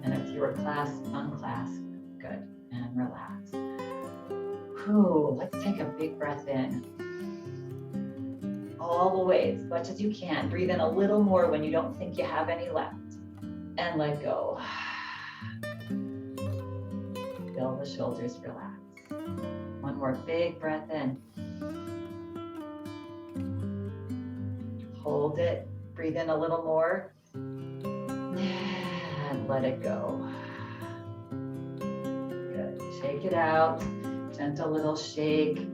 [SPEAKER 1] And if you were clasped, unclasp, good, and relax. Whew, let's take a big breath in. All the way, as much as you can. Breathe in a little more when you don't think you have any left. And let go. Feel the shoulders relax. One more big breath in. Hold it. Breathe in a little more. And let it go. Good. Shake it out. Gentle little shake.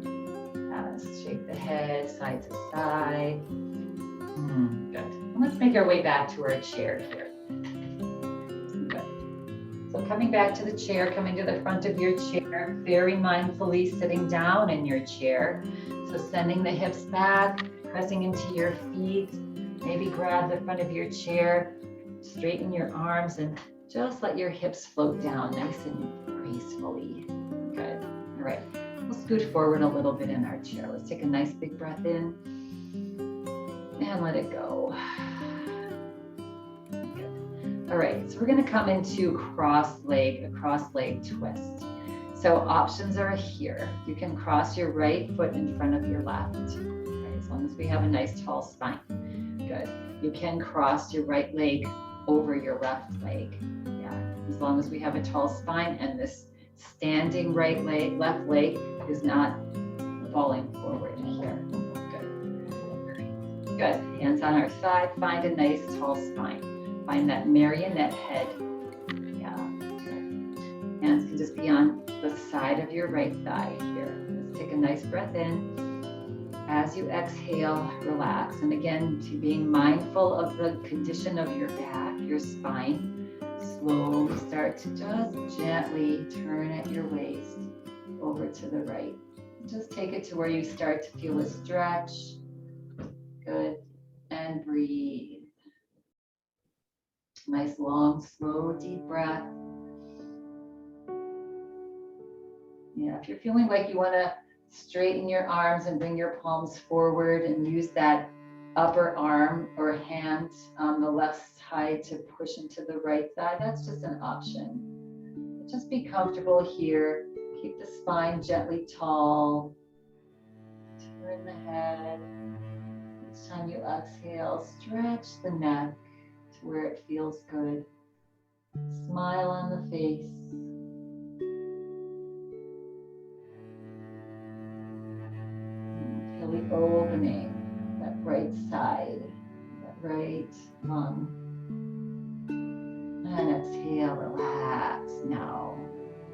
[SPEAKER 1] Shake the head side to side. Good. And let's make our way back to our chair here. Good. So coming back to the chair, coming to the front of your chair, very mindfully sitting down in your chair. So sending the hips back, pressing into your feet. Maybe grab the front of your chair, straighten your arms, and just let your hips float down nice and gracefully. Good. All right. We'll scoot forward a little bit in our chair. Let's take a nice big breath in and let it go. Good. All right, so we're going to come into a cross leg twist. So options are here. You can cross your right foot in front of your left, right, as long as we have a nice tall spine. Good. You can cross your right leg over your left leg. Yeah, as long as we have a tall spine and this standing right leg, left leg is not falling forward here. Good. Good. Hands on our side. Find a nice tall spine. Find that marionette head. Yeah. Good. Hands can just be on the side of your right thigh here. Let's take a nice breath in. As you exhale, relax. And again, to being mindful of the condition of your back, your spine. Slowly start to just gently turn at your waist over to the right. Just take it to where you start to feel a stretch. Good. And breathe. Nice, long, slow, deep breath. Yeah, if you're feeling like you want to straighten your arms and bring your palms forward and use that upper arm or hand on the left side to push into the right side, that's just an option. Just be comfortable here. Keep the spine gently tall. Turn the head. Each time you exhale, stretch the neck to where it feels good. Smile on the face. Feel the opening, that right side, that right lung. And exhale, relax now.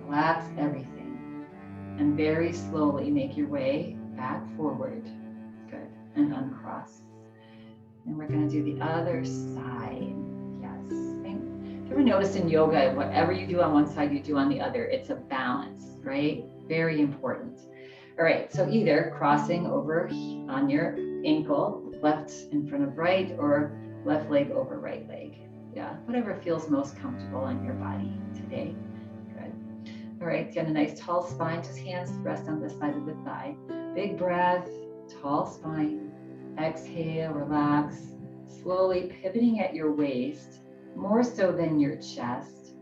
[SPEAKER 1] Relax everything. And very slowly make your way back forward. Good. And uncross. And we're going to do the other side. Yes. If you ever noticed in yoga, whatever you do on one side, you do on the other. It's a balance, right? Very important. All right. So either crossing over on your ankle, left in front of right, or left leg over right leg. Yeah, whatever feels most comfortable in your body today. Good. All right, get a nice tall spine, just hands rest on the side of the thigh. Big breath, tall spine. Exhale, relax. Slowly pivoting at your waist, more so than your chest.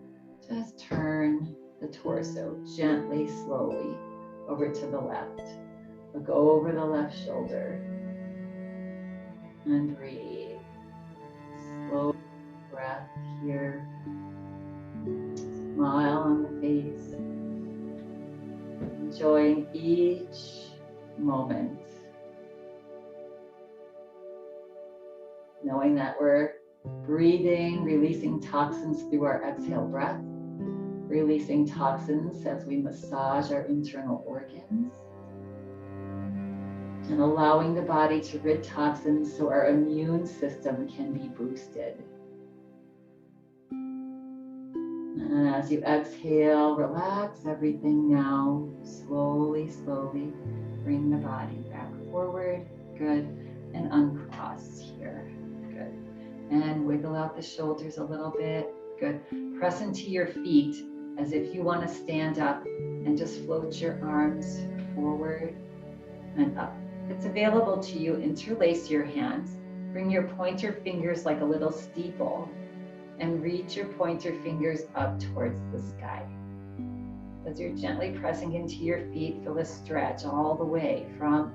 [SPEAKER 1] Just turn the torso gently, slowly over to the left. Look over the left shoulder and breathe. Slow breath here. Smile on the face. Enjoying each moment. Knowing that we're breathing, releasing toxins through our exhale breath, releasing toxins as we massage our internal organs, and allowing the body to rid toxins so our immune system can be boosted. And as you exhale, relax everything now. Slowly, slowly bring the body back forward. Good. And uncross here. Good. And wiggle out the shoulders a little bit. Good. Press into your feet as if you want to stand up and just float your arms forward and up. If it's available to you, interlace your hands. Bring your pointer fingers like a little steeple and reach your pointer fingers up towards the sky. As you're gently pressing into your feet, feel a stretch all the way from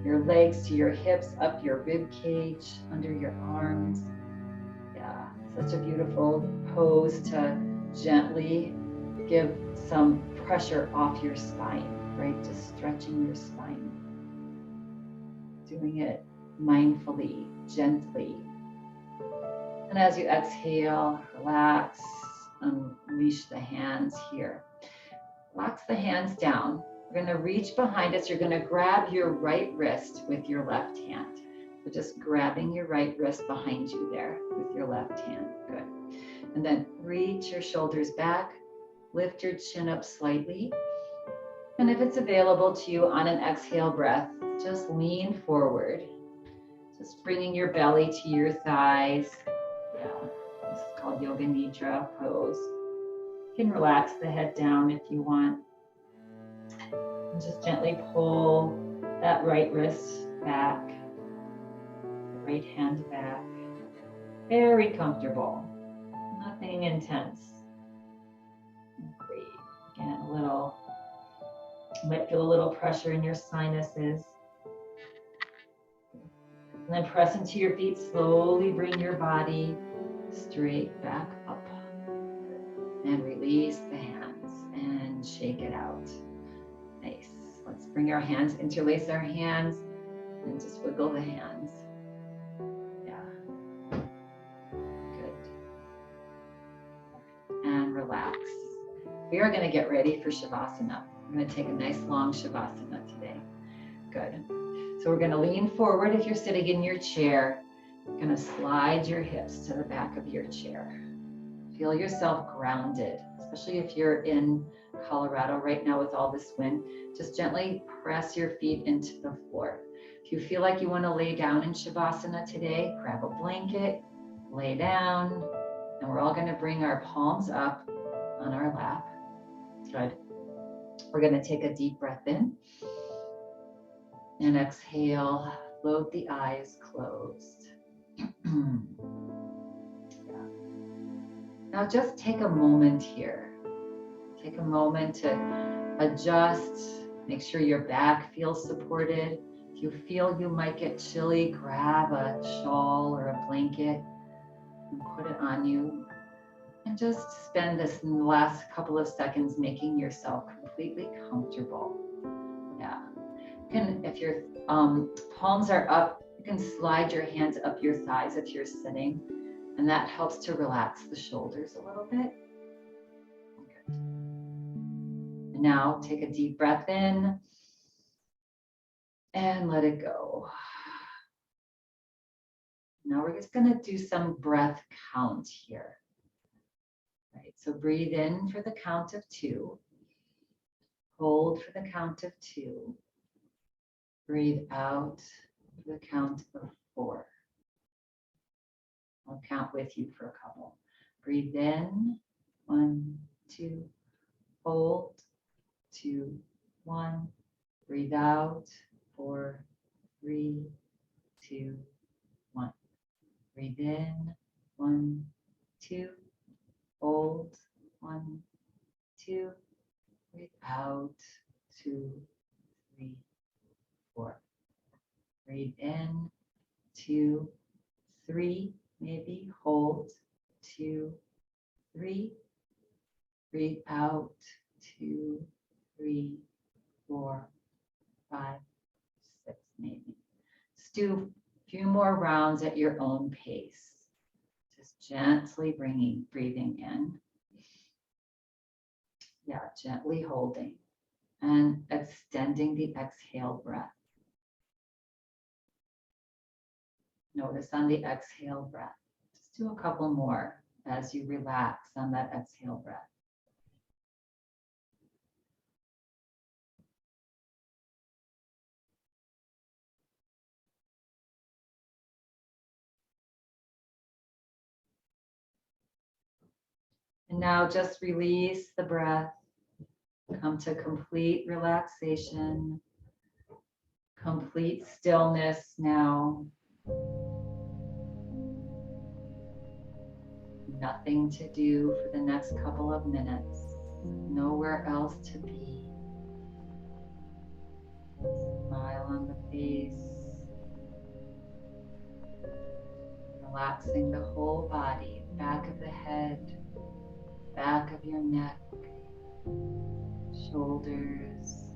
[SPEAKER 1] your legs to your hips, up your rib cage, under your arms. Yeah, such a beautiful pose to gently give some pressure off your spine, right? Just stretching your spine. Doing it mindfully, gently. And as you exhale, relax, unleash the hands here. Relax the hands down. We're going to reach behind us. You're going to grab your right wrist with your left hand. So just grabbing your right wrist behind you there with your left hand. Good. And then reach your shoulders back. Lift your chin up slightly. And if it's available to you on an exhale breath, just lean forward. Just bringing your belly to your thighs. Yeah, this is called Yoga Nidra pose. You can relax the head down if you want. And just gently pull that right wrist back, the right hand back. Very comfortable, nothing intense. Breathe. Again, you might feel a little pressure in your sinuses. And then press into your feet, slowly bring your body straight back up. And release the hands and shake it out. Nice. Let's bring our hands, interlace our hands, and just wiggle the hands. Yeah. Good. And relax. We are going to get ready for Shavasana. I'm going to take a nice long Shavasana today. Good. So we're going to lean forward if you're sitting in your chair. You're going to slide your hips to the back of your chair. Feel yourself grounded, especially if you're in Colorado right now with all this wind. Just gently press your feet into the floor. If you feel like you want to lay down in Shavasana today, grab a blanket, lay down, and we're all going to bring our palms up on our lap. Good. We're going to take a deep breath in and exhale, float the eyes closed. Now just take a moment here. Take a moment to adjust, make sure your back feels supported. If you feel you might get chilly, grab a shawl or a blanket and put it on you. And just spend this last couple of seconds making yourself completely comfortable. Yeah. If your palms are up, you can slide your hands up your thighs if you're sitting. And that helps to relax the shoulders a little bit. Good. And now take a deep breath in and let it go. Now we're just going to do some breath count here. Right, so breathe in for the count of 2. Hold for the count of 2. Breathe out for the count of 4. I'll count with you for a couple. Breathe in, 1, 2, hold, 2, 1. Breathe out, 4, 3, 2, 1. Breathe in, 1, 2, hold, 1, 2. Breathe out, 2, 3, 4. Breathe in, 2, 3, maybe hold, 2, 3. Breathe out, 2, 3, 4, 5, 6, maybe. Just do a few more rounds at your own pace. Just gently breathing in. Yeah, gently holding and extending the exhale breath. Notice on the exhale breath. Just do a couple more as you relax on that exhale breath. And now just release the breath. Come to complete relaxation, complete stillness now. Nothing to do for the next couple of minutes. Nowhere else to be. Smile on the face. Relaxing the whole body, back of the head, back of your neck, shoulders,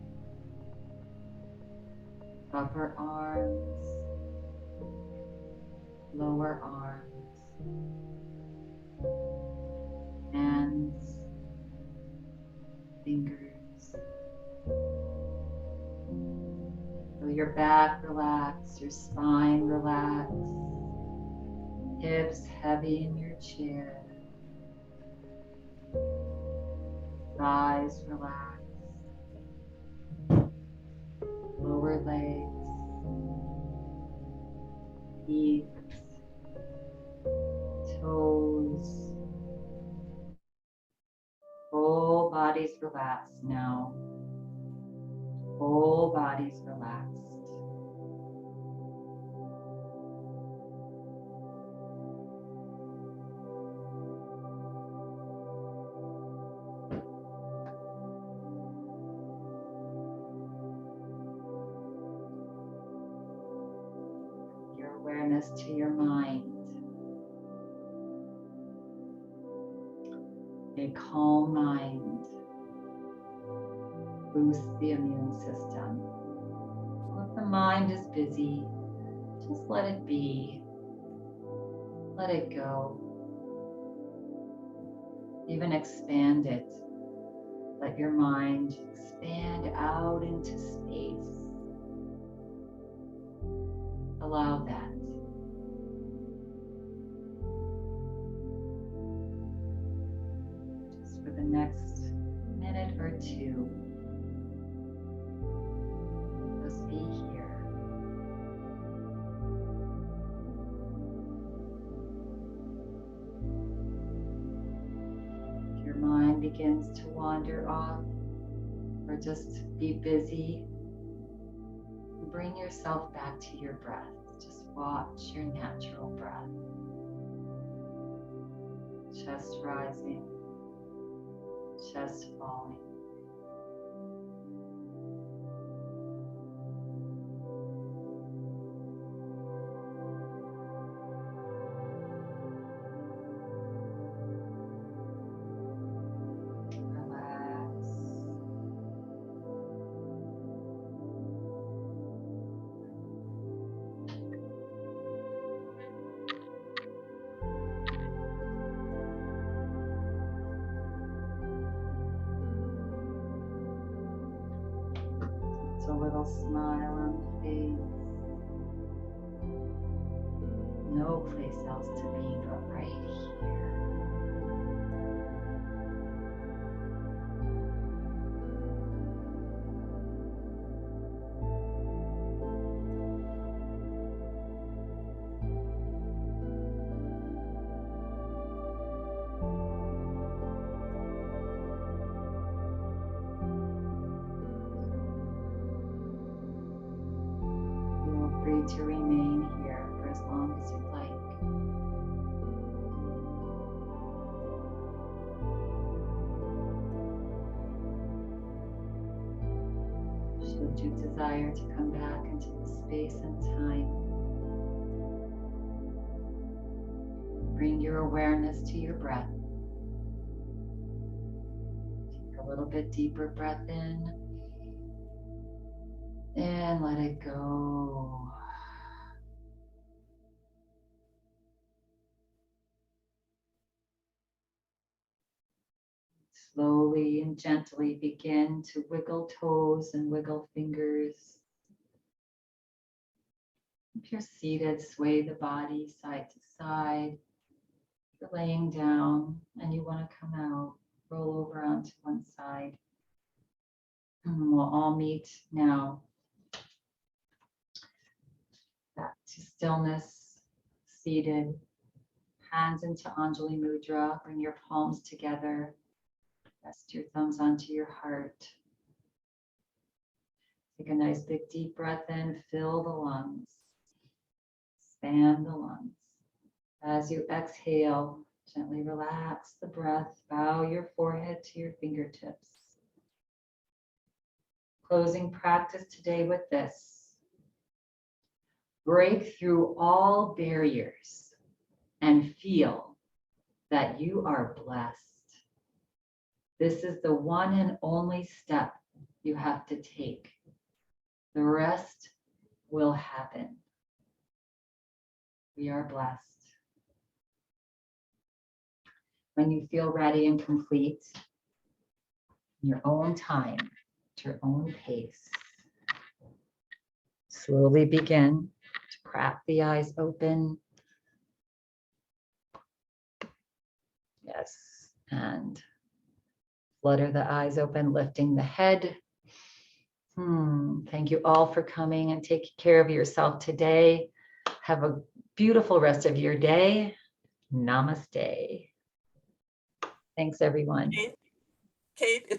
[SPEAKER 1] upper arms, lower arms, hands, fingers. Feel your back relax, your spine relax, hips heavy in your chair, thighs relax, lower legs, feet, toes, whole body's relaxed now. Whole body's relaxed. Your awareness to your mind. A calm mind boosts the immune system. If the mind is busy, just let it be. Let it go. Even expand it. Let your mind expand out into space. Allow that. Just for the next minute or two, just be here. If your mind begins to wander off or just be busy, bring yourself back to your breath. Just watch your natural breath. Chest rising, chest falling. A little smile on the face. No place else to be but right here. free to remain here for as long as you'd like. Should you desire to come back into the space and time, bring your awareness to your breath. Take a little bit deeper breath in and let it go. Slowly and gently begin to wiggle toes and wiggle fingers. If you're seated, sway the body side to side. If you're laying down and you want to come out, roll over onto one side. And we'll all meet now. Back to stillness, seated. Hands into Anjali Mudra. Bring your palms together. Rest your thumbs onto your heart. Take a nice big deep breath in, fill the lungs, expand the lungs. As you exhale, gently relax the breath, bow your forehead to your fingertips. Closing practice today with this. Break through all barriers and feel that you are blessed. This is the one and only step you have to take. The rest will happen. We are blessed. When you feel ready and complete, in your own time, at your own pace, slowly begin to crack the eyes open. Yes, and flutter the eyes open, lifting the head. Thank you all for coming and taking care of yourself today. Have a beautiful rest of your day. Namaste. Thanks, everyone.
[SPEAKER 2] Kate, it's